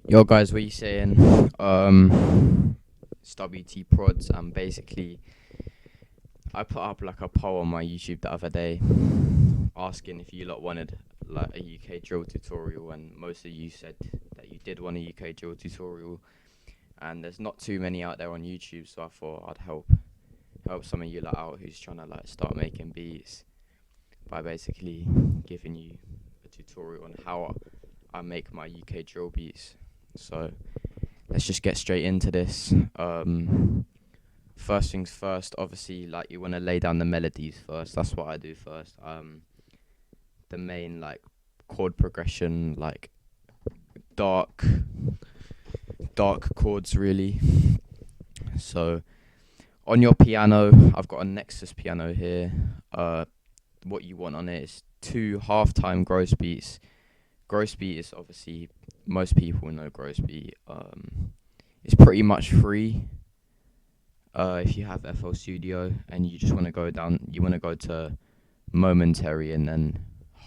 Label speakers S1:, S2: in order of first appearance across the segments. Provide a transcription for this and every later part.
S1: Yo guys, what you saying? It's WT Prodz, and basically I put up like a poll on my YouTube the other day asking if you lot wanted like a UK drill tutorial, and most of you said that you did want a UK drill tutorial, and there's not too many out there on YouTube, so I thought I'd help some of you lot out who's trying to like start making beats by basically giving you a tutorial on how I make my UK drill beats. So let's just get straight into this. First things first, obviously, like you want to lay down the melodies first. That's what I do first. The main like chord progression, like dark chords really. So on your piano, I've got a Nexus piano here. What you want on it is 2 half-time gross beats. Gross beat is obviously, most people know gross beat. It's pretty much free. If you have FL Studio and you just want to go down, you want to go to momentary and then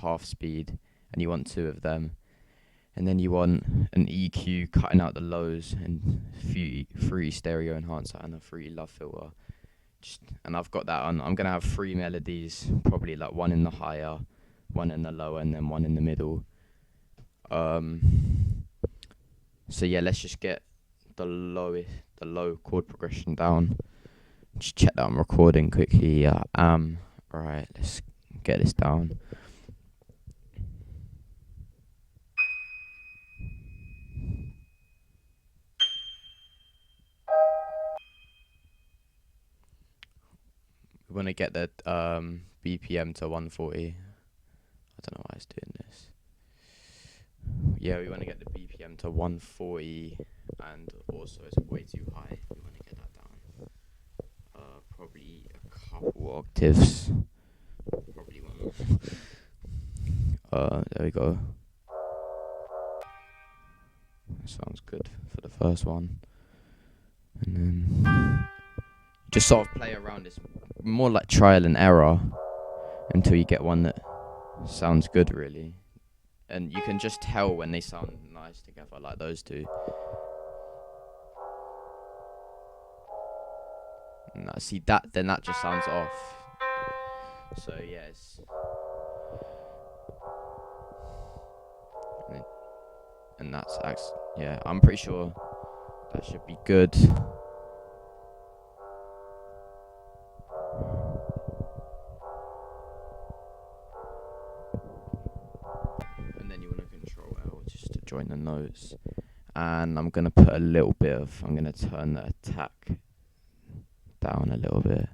S1: half speed, and you want 2 of them, and then you want an EQ cutting out the lows and free stereo enhancer and a free love filter. And I've got that on. I'm gonna have 3 melodies, probably like 1 in the higher, 1 in the lower, and then 1 in the middle. So yeah, let's just get the low chord progression down. Just check that I'm recording quickly. Alright, let's get this down. We want to get the BPM to 140. I don't know why it's doing this. Yeah, we want to get the BPM to 140, and also it's way too high. We want to get that down. Probably a couple octaves. Probably one. There we go. That sounds good for the first one. And then just sort of play around. It's more like trial and error until you get one that sounds good, really. And you can just tell when they sound nice together, like those two. And see that, then that just sounds off. So yes. And that's yeah, I'm pretty sure that should be good. Join the notes, and I'm gonna put I'm gonna turn the attack down a little bit.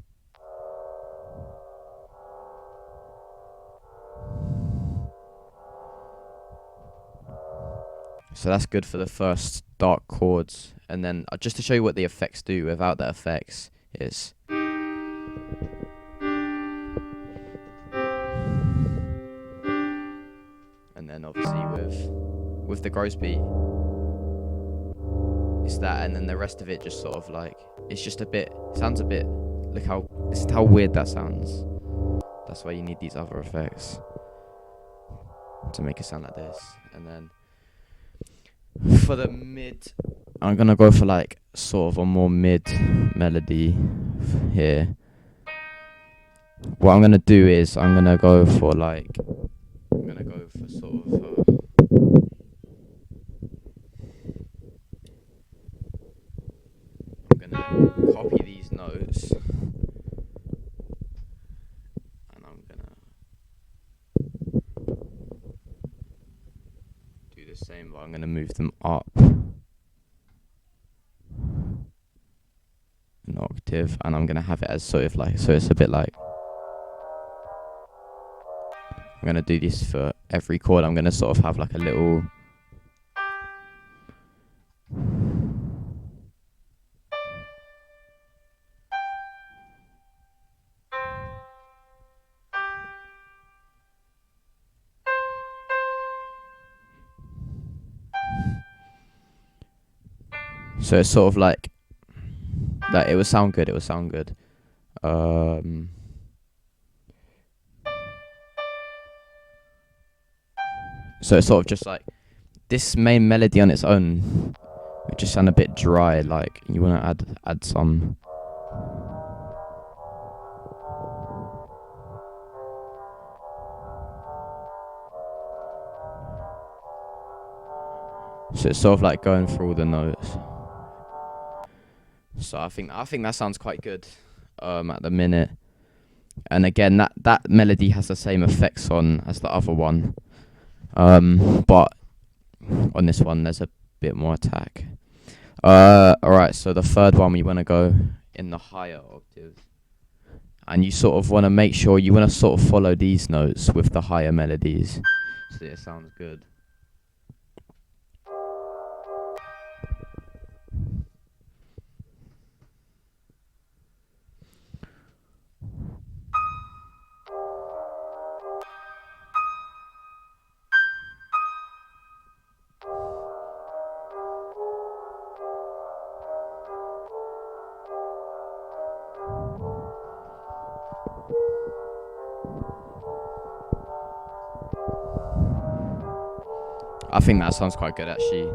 S1: So that's good for the first dark chords, and then just to show you what the effects do without the effects is. And then obviously with the gross beat, it's that, and then the rest of it just sort of like, it's just sounds a bit, this is how weird that sounds. That's why you need these other effects to make it sound like this. And then for the mid, I'm gonna go for like sort of a more mid melody here. What I'm gonna do is I'm gonna go for sort of copy these notes, and I'm gonna do the same, but I'm gonna move them up an octave, and I'm gonna have it as sort of like, so it's a bit like, I'm gonna do this for every chord. I'm gonna sort of have like a little so it's sort of like it will sound good. So it's sort of just like this main melody on its own, it just sound a bit dry. Like you want to add some. So it's sort of like going through all the notes. So I think that sounds quite good at the minute. And again, that melody has the same effects on as the other one. But on this one there's a bit more attack. Alright, so the third one we want to go in the higher octaves. And you sort of want to make sure you want to sort of follow these notes with the higher melodies. So it sounds good. I think that sounds quite good actually.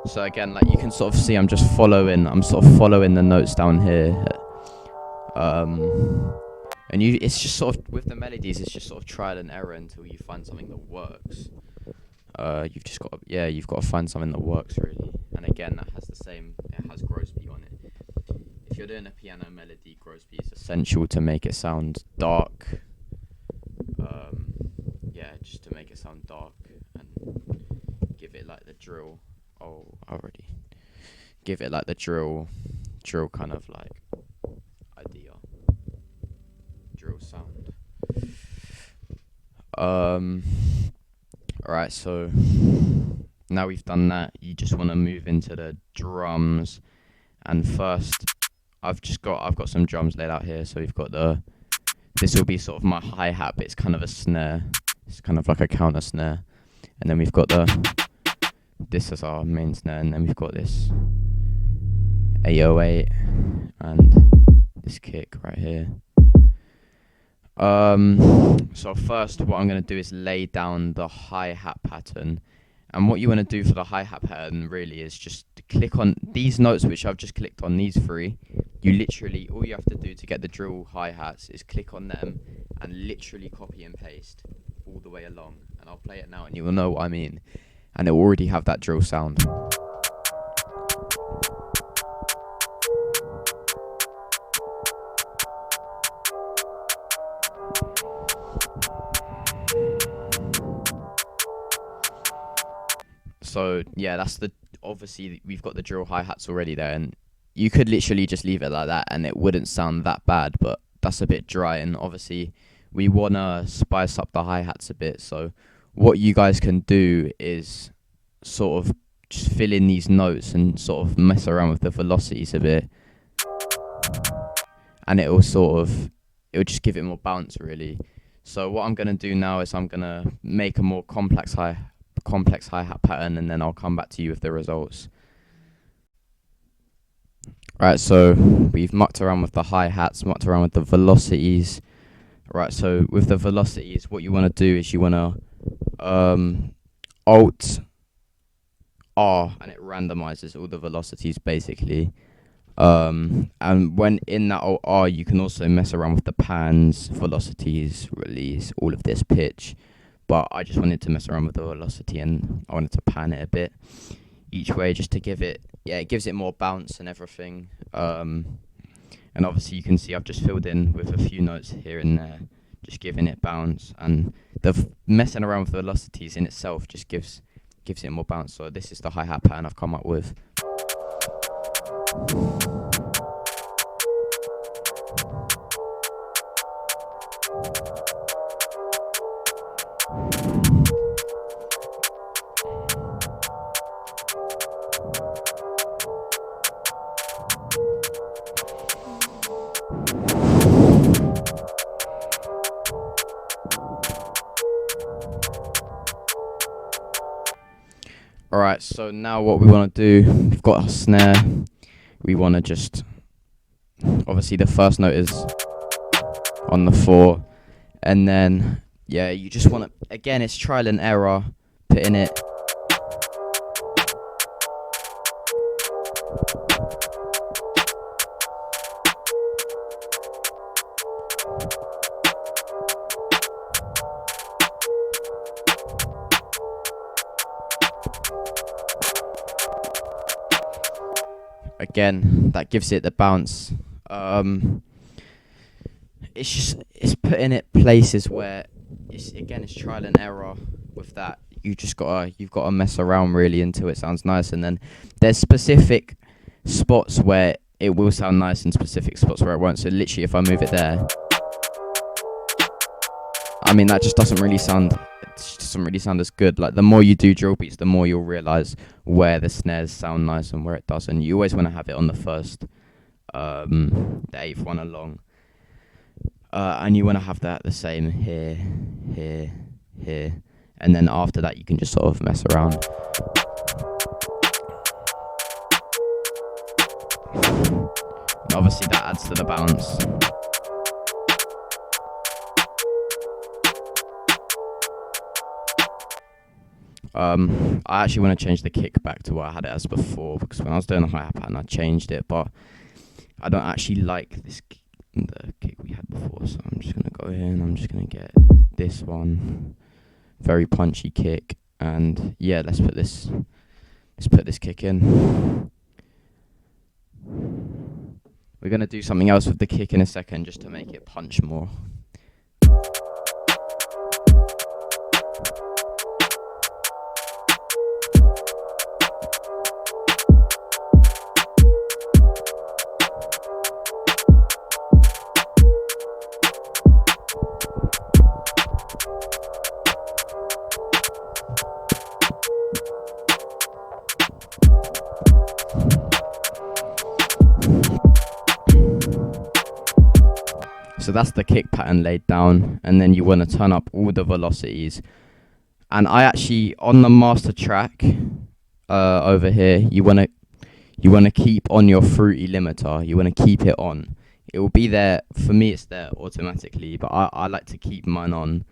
S1: So again, like you can sort of see, I'm sort of following the notes down here. And it's just sort of, with the melodies, it's just sort of trial and error until you find something that works. You've got to find something that works really. And again, that has it has gross beat on it. If you're doing a piano melody, gross beat is essential to make it sound dark. Just to make it sound dark and give it like the drill. Give it like the drill kind of like idea. Drill sound. Alright, so now we've done that, you just want to move into the drums. And first, I've got some drums laid out here. So we've got this will be sort of my hi-hat, but it's kind of a snare. It's kind of like a counter snare. And then we've got this is our main snare, and then we've got this 808 and this kick right here. So first what I'm going to do is lay down the hi-hat pattern. And what you want to do for the hi-hat pattern really is just click on these notes which I've just clicked on, these three. All you have to do to get the drill hi-hats is click on them and literally copy and paste all the way along. And I'll play it now and you will know what I mean. And it will already have that drill sound. So yeah, obviously we've got the drill hi-hats already there, and you could literally just leave it like that and it wouldn't sound that bad, but that's a bit dry, and obviously we want to spice up the hi-hats a bit. So what you guys can do is sort of just fill in these notes and sort of mess around with the velocities a bit, and it'll just give it more bounce really. So what I'm going to do now is I'm going to make a more complex hi-hat pattern, and then I'll come back to you with the results. Right, so we've mucked around with the hi-hats, mucked around with the velocities. Right, so with the velocities, what you want to do is you want to Alt R, and it randomizes all the velocities basically. And when in that Alt R, you can also mess around with the pans, velocities, release, all of this, pitch. But I just wanted to mess around with the velocity, and I wanted to pan it a bit each way just to give it, it gives it more bounce and everything. And obviously you can see I've just filled in with a few notes here and there, just giving it bounce. And the messing around with velocities in itself just gives it more bounce. So this is the hi-hat pattern I've come up with. Alright, so now what we want to do, we've got our snare. We want to just, obviously the first note is on the 4, and then you just want to, again, it's trial and error, putting it Again, that gives it the bounce. It's putting it places where it's trial and error with that. You've gotta mess around really until it sounds nice, and then there's specific spots where it will sound nice and specific spots where it won't. So literally, if I move it there, I mean that just doesn't really sound. It just doesn't really sound as good. Like the more you do drill beats, the more you'll realize where the snares sound nice and where it doesn't. You always want to have it on the first, the eighth one along, and you want to have that the same here, here, here, and then after that you can just sort of mess around. And obviously that adds to the bounce. I actually want to change the kick back to what I had it as before, because when I was doing the hi-hat pattern I changed it, but I don't actually like the kick we had before, so I'm just going to go here and I'm just going to get this one, very punchy kick, and yeah, let's put this kick in. We're going to do something else with the kick in a second just to make it punch more. So that's the kick pattern laid down, and then you want to turn up all the velocities. And I actually, on the master track over here, you want to keep on your fruity limiter. You want to keep it on. It will be there, for me it's there automatically, but I like to keep mine on,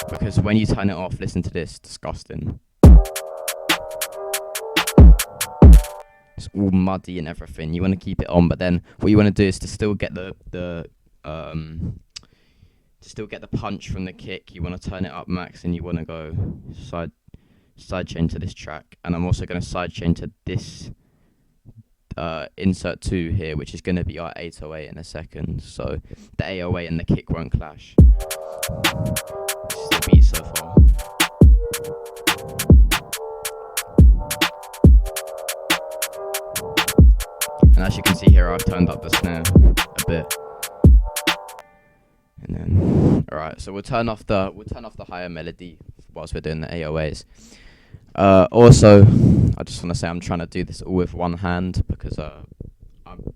S1: because when you turn it off, listen to this, disgusting. It's all muddy and everything. You want to keep it on, but then what you want to do is to still get the punch from the kick. You want to turn it up max, and you want to go side chain to this track. And I'm also going to side chain to this insert 2 here, which is going to be our 808 in a second. So the 808 and the kick won't clash. This is the beat so far. And as you can see here, I've turned up the snare a bit. And then, alright, so we'll turn off the higher melody whilst we're doing the 808s. Also, I just want to say I'm trying to do this all with one hand, because I've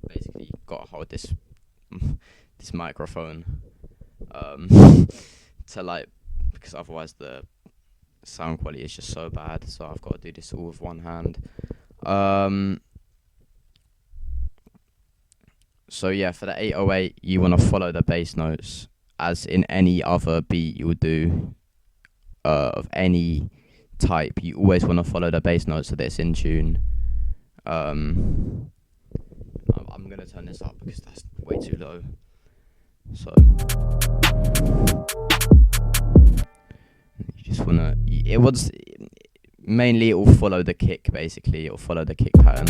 S1: basically got to hold this microphone because otherwise the sound quality is just so bad. So I've got to do this all with one hand. So yeah, for the 808, you want to follow the bass notes as in any other beat you would do of any type. You always want to follow the bass notes so that it's in tune. I'm going to turn this up because that's way too low. So you just want to, mainly it will follow the kick, basically. It will follow the kick pattern.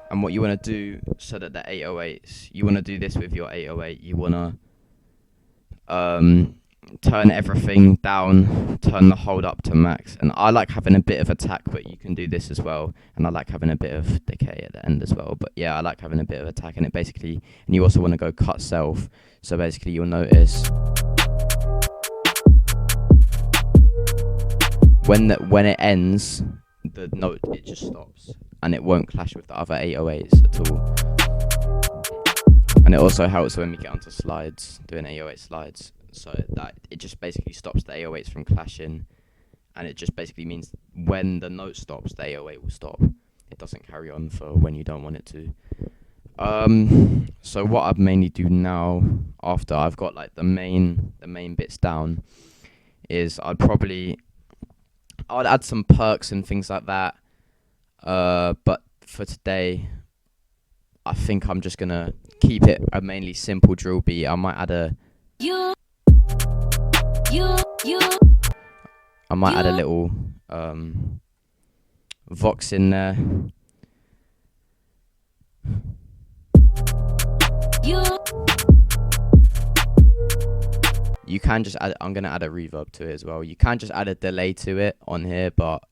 S1: And what you want to do, so that the 808s, you want to do this with your 808, you want to turn everything down, turn the hold up to max. And I like having a bit of attack, but you can do this as well. And I like having a bit of decay at the end as well. But yeah, I like having a bit of attack in it, basically. And you also want to go cut self. So basically you'll notice when it ends, the note, it just stops. And it won't clash with the other 808s at all. And it also helps when we get onto slides, doing 808 slides. so that it just basically stops the 808s from clashing, and it just basically means when the note stops, the 808 will stop. It doesn't carry on for when you don't want it to. So what I'd mainly do now, after I've got like the main bits down, is I'd add some perks and things like that. But for today, I think I'm just gonna keep it a mainly simple drill beat. I might add a little vox in there. You can just add, I'm gonna add a reverb to it as well. You can just add a delay to it on here, but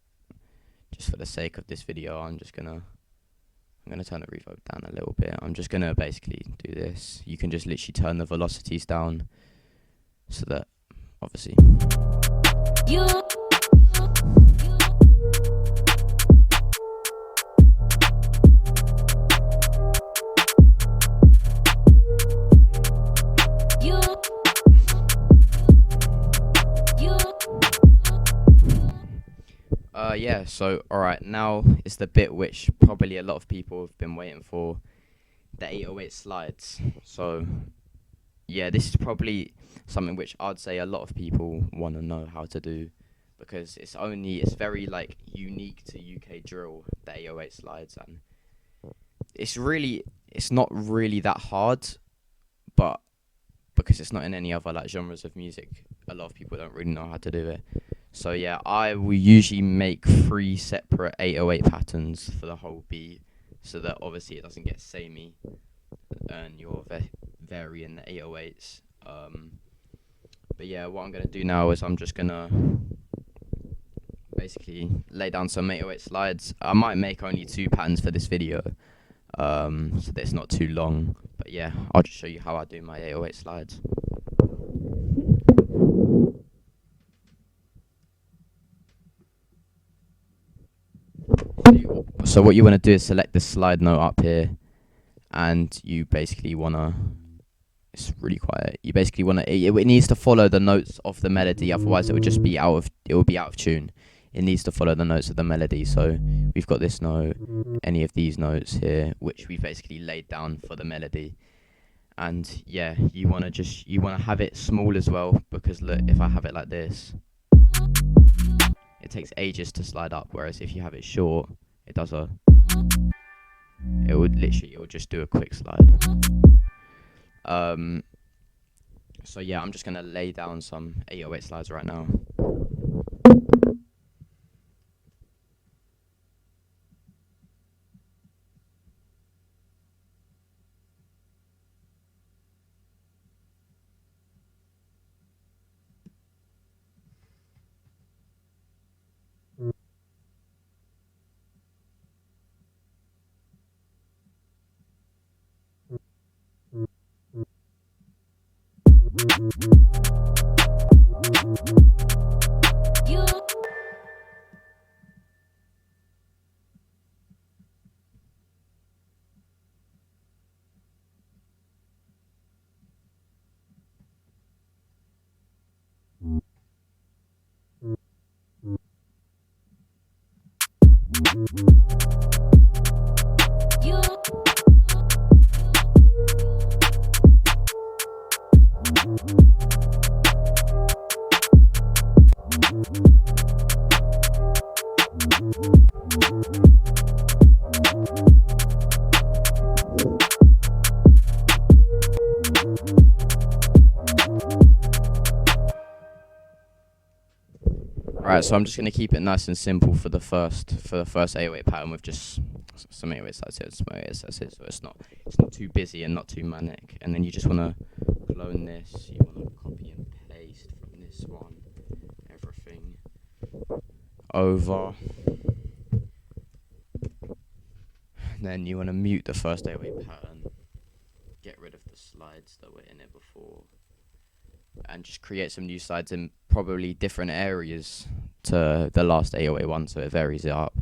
S1: just for the sake of this video, I'm gonna turn the reverb down a little bit. I'm just gonna basically do this. You can just literally turn the velocities down so that obviously yeah, so alright, now is the bit which probably a lot of people have been waiting for, the 808 slides. So yeah, this is probably something which I'd say a lot of people want to know how to do, because it's very like unique to UK drill, the 808 slides, and it's not really that hard, but because it's not in any other like genres of music, a lot of people don't really know how to do it. So yeah, I will usually make 3 separate 808 patterns for the whole beat, so that obviously it doesn't get samey and you're varying the 808s. But yeah, what I'm going to do now is I'm just going to basically lay down some 808 slides. I might make only 2 patterns for this video, so that it's not too long. But yeah, I'll just show you how I do my 808 slides. So what you want to do is select the slide note up here, and you basically want to, it's really quiet, you basically want to, it needs to follow the notes of the melody, otherwise it would just be out of tune. It needs to follow the notes of the melody. So we've got this note, any of these notes here, which we basically laid down for the melody. And yeah, you want to have it small as well, because look, if I have it like this, it takes ages to slide up, whereas if you have it short, it will just do a quick slide. So yeah, I'm just gonna lay down some 808 slides right now. Right, so I'm just gonna keep it nice and simple for the first 808 pattern with just some 808 slides here, some 808 slides here, so it's not too busy and not too manic. And then you just wanna clone this. You wanna copy and paste from this one, everything over. And then you wanna mute the first 808 pattern, get rid of the slides that were in it before, and just create some new slides in probably different areas to the last 808 one, so it varies it up.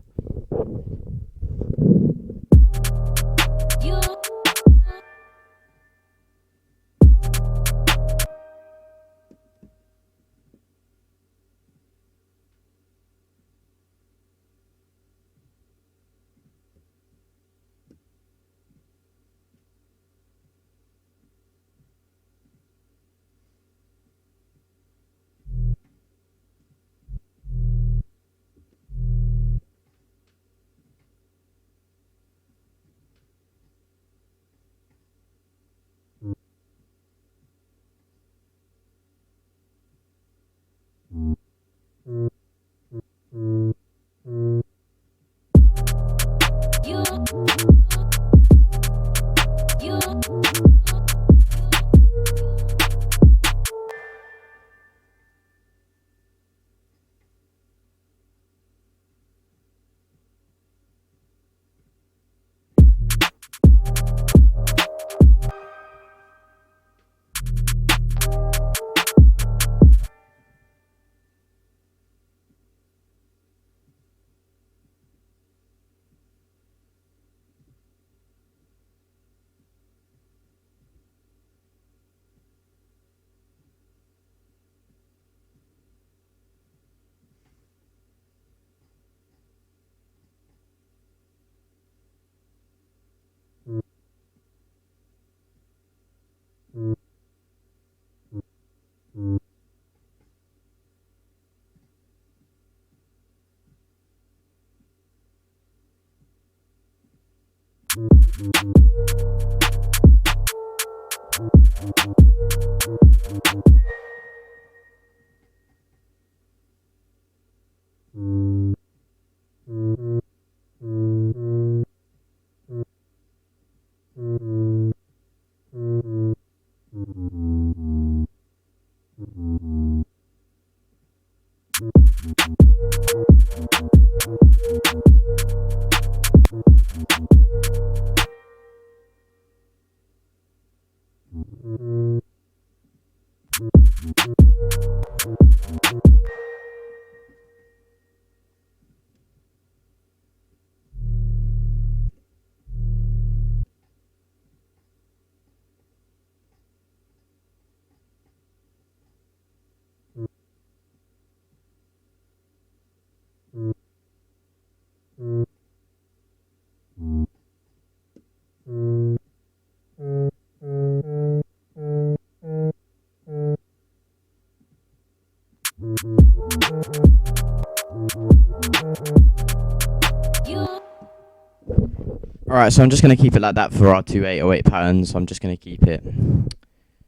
S1: Alright, so I'm just going to keep it like that for our 2 808 patterns. I'm just going to keep it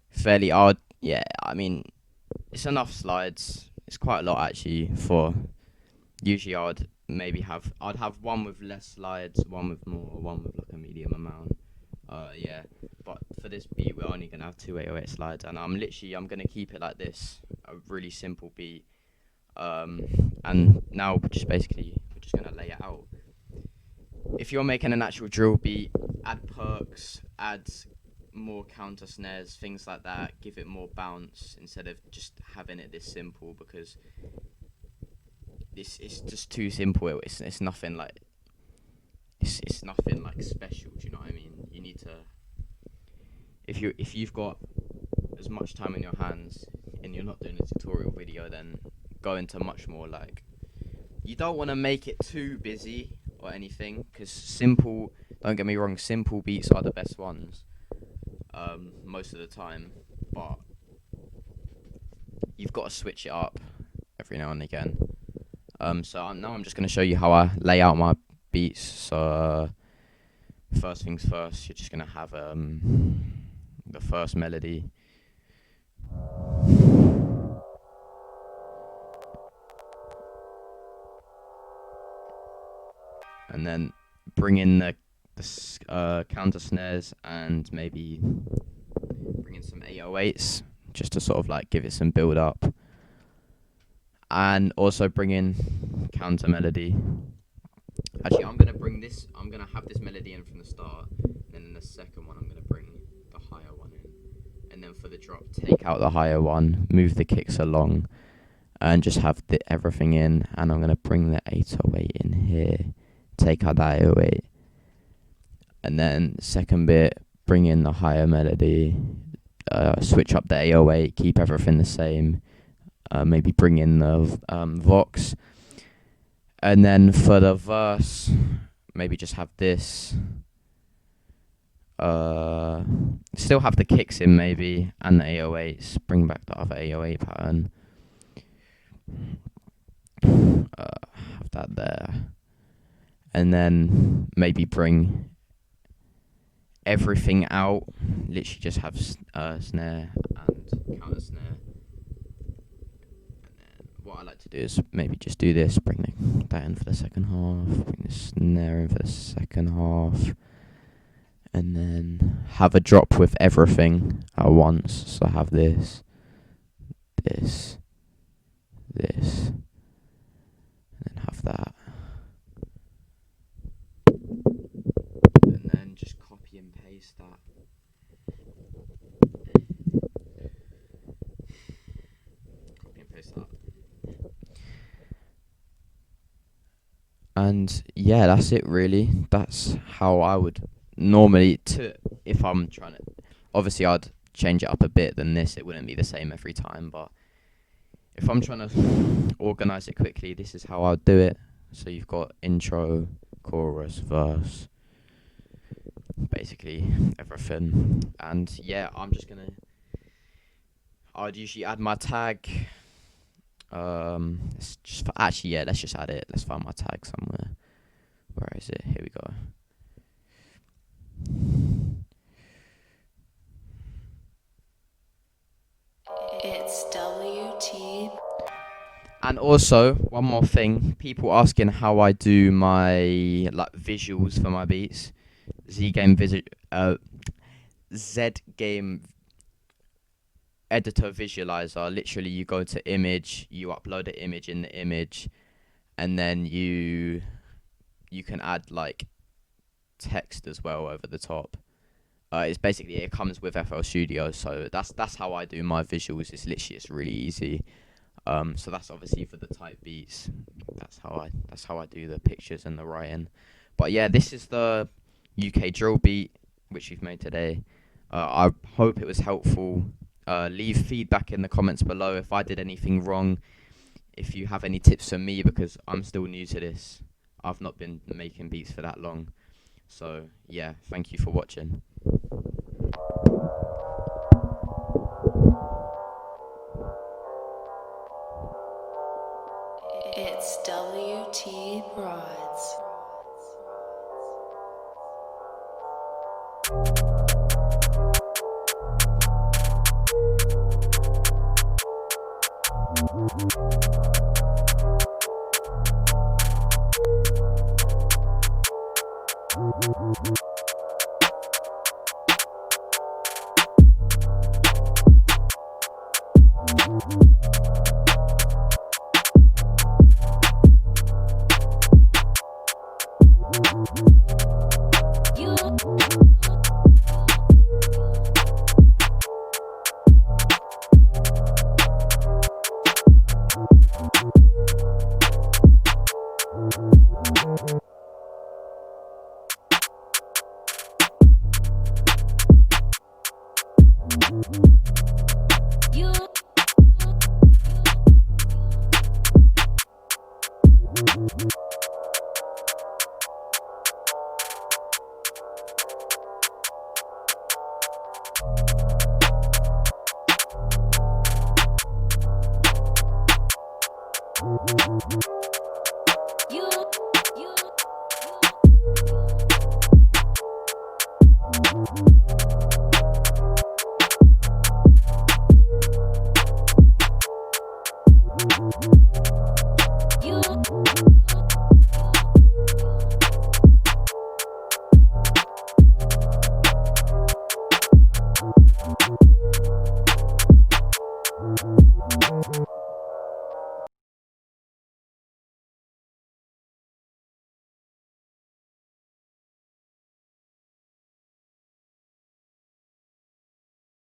S1: fairly hard. Yeah, I mean, it's enough slides. It's quite a lot actually for, usually I'd have one with less slides, one with more, one with like a medium amount. Yeah, but for this beat we're only going to have 2 808 slides, and I'm going to keep it like this, a really simple beat. And now we're just going to lay it out. If you're making an actual drill beat, add perks, add more counter snares, things like that. Give it more bounce instead of just having it this simple, because it's just too simple. It's nothing like it's nothing like special. Do you know what I mean? You need to, if you've got as much time in your hands and you're not doing a tutorial video, then go into much more like, you don't want to make it too busy or anything, because simple, don't get me wrong, simple beats are the best ones most of the time, but you've got to switch it up every now and again. So now I'm just going to show you how I lay out my beats. So first things first, you're just going to have the first melody. And then bring in the counter snares, and maybe bring in some 808s just to sort of like give it some build up, and also bring in counter melody. Actually, I'm gonna have this melody in from the start, and then in the second one I'm gonna bring the higher one in, and then for the drop take out the higher one, move the kicks along, and just have everything in. And I'm gonna bring the 808 in here, take out that 808, and then second bit, bring in the higher melody, switch up the 808, keep everything the same, maybe bring in the vox, and then for the verse, maybe just have this, still have the kicks in maybe, and the 808s, bring back the other 808 pattern, have that there. And then maybe bring everything out, literally just have snare and counter snare. And then what I like to do is maybe just do this, bring that in for the second half, bring the snare in for the second half, and then have a drop with everything at once. So have this, and then have that. And then just copy and paste that. Copy and paste that. And yeah, that's it really. That's how I would normally, if I'm trying to, obviously I'd change it up a bit than this. It wouldn't be the same every time, but if I'm trying to organize it quickly, this is how I'd do it. So you've got intro, chorus, verse, basically everything. And yeah, I'm I'd usually add my tag. Let's just actually, yeah, let's just add it. Let's find my tag somewhere. Where is it? Here we go.
S2: It's WT.
S1: And also, one more thing, people asking how I do my like visuals for my beats. Z game editor visualizer. Literally, you go to image, you upload an image in the image, and then you can add like text as well over the top. It's basically, it comes with FL Studio, so that's how I do my visuals. It's really easy. So that's obviously for the type beats. That's how I do the pictures and the writing. But yeah, this is the UK drill beat which we've made today. I hope it was helpful. Leave feedback in the comments below if I did anything wrong. If you have any tips for me, because I'm still new to this. I've not been making beats for that long. So yeah, thank you for watching.
S2: It's WT Prodz. You